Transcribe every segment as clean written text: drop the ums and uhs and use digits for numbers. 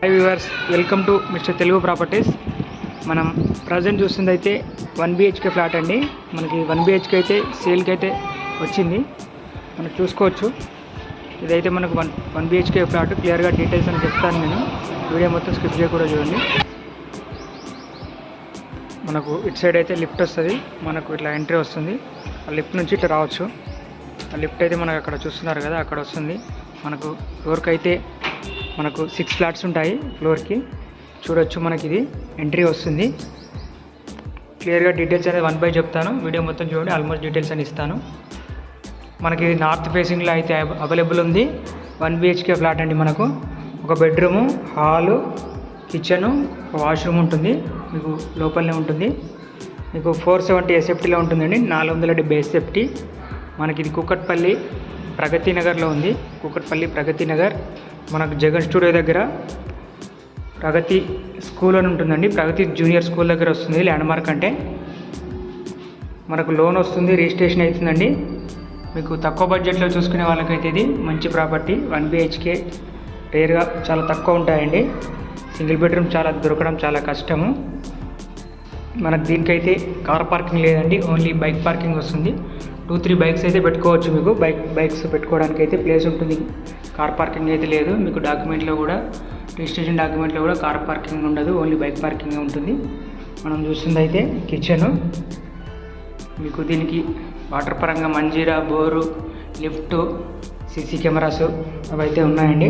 Hi viewers, welcome to mister Telugu properties. మనం present చూస్తుంది అయితే 1 BHK ఫ్లాట్ అండి. మనకి 1 BHK అయితే సేల్కి అయితే వచ్చింది, మనం చూసుకోవచ్చు. ఇదైతే మనకు 1 BHK ఫ్లాట్. క్లియర్గా డీటెయిల్స్ అని చెప్తాను నేను, వీడియో మొత్తం స్కిప్ చేయకుండా చూడండి. మనకు ఇటు సైడ్ అయితే లిఫ్ట్ వస్తుంది, మనకు ఇట్లా ఎంట్రీ వస్తుంది. ఆ లిఫ్ట్ నుంచి ఇట్లా రావచ్చు. ఆ లిఫ్ట్ అయితే మనకు అక్కడ చూస్తున్నారు కదా, అక్కడ వస్తుంది. మనకు ఫ్లోర్కి అయితే మనకు 6 ఫ్లాట్స్ ఉంటాయి. ఫ్లోర్కి చూడొచ్చు, మనకి ఇది ఎంట్రీ వస్తుంది. క్లియర్గా డీటెయిల్స్ అనేది 1 by చెప్తాను, వీడియో మొత్తం చూడండి. ఆల్మోస్ట్ డీటెయిల్స్ అని ఇస్తాను. మనకి నార్త్ ఫేసింగ్లో అయితే అవైలబుల్ ఉంది. 1 BHK ఫ్లాట్ అండి. మనకు ఒక బెడ్రూము, హాలు, కిచెను, వాష్రూమ్ ఉంటుంది. మీకు లోపలనే ఉంటుంది. మీకు 470 SFTలో ఉంటుందండి, 470 SFT. మనకి ఇది కూకట్పల్లి ప్రగతి నగర్లో ఉంది. కూకట్పల్లి ప్రగతి నగర్. మనకు జగన్ స్టూడియో దగ్గర ప్రగతి స్కూల్ అని ఉంటుందండి. ప్రగతి జూనియర్ స్కూల్ దగ్గర వస్తుంది ల్యాండ్ మార్క్. అంటే మనకు లోన్ వస్తుంది, రిజిస్ట్రేషన్ అవుతుందండి. మీకు తక్కువ బడ్జెట్లో చూసుకునే వాళ్ళకైతే ఇది మంచి ప్రాపర్టీ. 1 BHK రేర్గా చాలా తక్కువ ఉంటాయండి. సింగిల్ బెడ్రూమ్ దొరకడం చాలా కష్టము. మనకు దీనికైతే కార్ పార్కింగ్ లేదండి, ఓన్లీ బైక్ పార్కింగ్ వస్తుంది. 2-3 బైక్స్ అయితే పెట్టుకోవచ్చు. మీకు బైక్స్ పెట్టుకోవడానికి అయితే ప్లేస్ ఉంటుంది. కార్ పార్కింగ్ అయితే లేదు. మీకు డాక్యుమెంట్లో కూడా, రిజిస్ట్రేషన్ డాక్యుమెంట్లో కూడా కార్ పార్కింగ్ ఉండదు, ఓన్లీ బైక్ పార్కింగ్ ఉంటుంది. మనం చూస్తుంది అయితే కిచెను. మీకు దీనికి వాటర్ పరంగా Manjeera, bore, lift, CC cameras అవైతే ఉన్నాయండి.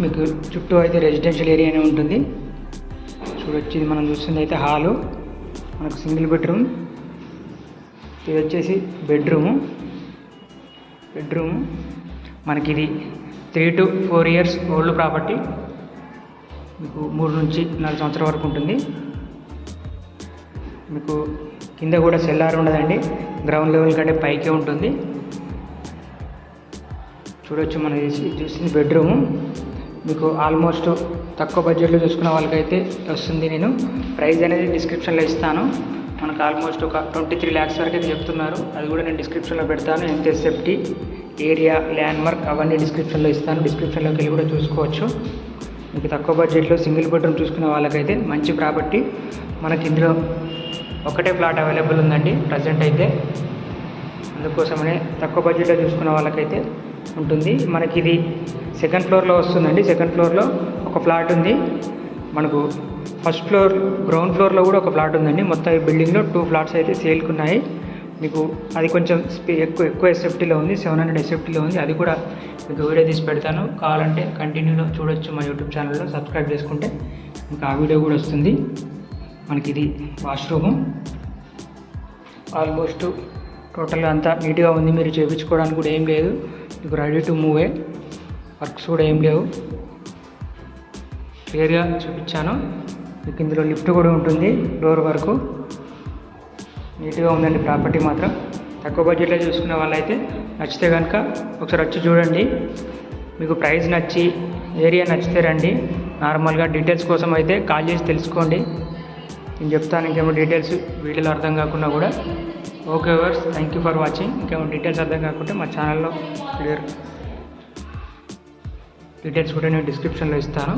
మీకు చుట్టూ అయితే రెసిడెన్షియల్ ఏరియానే ఉంటుంది. చూడొచ్చు, ఇది మనం చూస్తుంది అయితే హాలు. మనకు సింగిల్ బెడ్రూమ్. ఇది వచ్చేసి బెడ్రూము. మనకి ఇది 3 to 4 years ఓల్డ్ ప్రాపర్టీ. మీకు 3 నుంచి 4 సంవత్సరాల వరకు ఉంటుంది. మీకు కింద కూడా సెల్లార్ ఉండదండి, గ్రౌండ్ లెవెల్ కంటే పైకే ఉంటుంది. చూడొచ్చు, మనం చూస్తుంది బెడ్రూము. మీకు ఆల్మోస్ట్ తక్కువ బడ్జెట్లో చూసుకున్న వాళ్ళకైతే వస్తుంది. నేను ప్రైస్ అనేది డిస్క్రిప్షన్లో ఇస్తాను. మనకు ఆల్మోస్ట్ ఒక 23 lakhs వరకు అయితే చెప్తున్నారు. అది కూడా నేను డిస్క్రిప్షన్లో పెడతాను. ఎంత SFT, ఏరియా, ల్యాండ్ మార్క్ అవన్నీ డిస్క్రిప్షన్లో ఇస్తాను. డిస్క్రిప్షన్లోకి వెళ్ళి కూడా చూసుకోవచ్చు. మీకు తక్కువ బడ్జెట్లో సింగిల్ బెడ్రూమ్ చూసుకునే వాళ్ళకైతే మంచి ప్రాపర్టీ. మనకి ఇందులో ఒకటే ఫ్లాట్ అవైలబుల్ ఉందండి ప్రజెంట్ అయితే. అందుకోసమనే తక్కువ బడ్జెట్లో చూసుకునే వాళ్ళకైతే ఉంటుంది. మనకి ఇది 2nd ఫ్లోర్లో వస్తుందండి. 2nd ఫ్లోర్లో ఒక ఫ్లాట్ ఉంది. మనకు ఫస్ట్ ఫ్లోర్, గ్రౌండ్ ఫ్లోర్లో కూడా ఒక ఫ్లాట్ ఉందండి. మొత్తం ఈ బిల్డింగ్లో 2 ఫ్లాట్స్ అయితే సేల్కున్నాయి. మీకు అది కొంచెం ఎక్కువ SFTలో ఉంది, 700 SFTలో ఉంది. అది కూడా మీకు వీడియో తీసి పెడతాను. కావాలంటే కంటిన్యూలో చూడొచ్చు మా యూట్యూబ్ ఛానల్లో. సబ్స్క్రైబ్ చేసుకుంటే మీకు ఆ వీడియో కూడా వస్తుంది. మనకి ఇది వాష్రూము. ఆల్మోస్ట్ టోటల్గా అంతా నీట్గా ఉంది. మీరు చేయించుకోవడానికి కూడా ఏం లేదు, మీకు రెడీ టు మూవే. వర్క్స్ కూడా ఏం లేవు, క్లియర్గా చూపించాను. మీకు ఇందులో లిఫ్ట్ కూడా ఉంటుంది ఫ్లోర్ వరకు. నీట్గా ఉందండి ప్రాపర్టీ మాత్రం. తక్కువ బడ్జెట్లో చూసుకునే వాళ్ళైతే నచ్చితే కనుక ఒకసారి వచ్చి చూడండి. మీకు ప్రైస్ నచ్చి, ఏరియా నచ్చితే రండి. నార్మల్గా డీటెయిల్స్ కోసం అయితే కాల్ చేసి తెలుసుకోండి. నేను చెప్తాను ఇంకేమో డీటెయిల్స్ వీడియోలో అర్థం కాకుండా కూడా. Okay viewers, thank you for watching. ఇంకేమో డీటెయిల్స్ అర్థం కాకుంటే మా ఛానల్లో క్లియర్ డీటెయిల్స్ కూడా నేను డిస్క్రిప్షన్లో ఇస్తాను.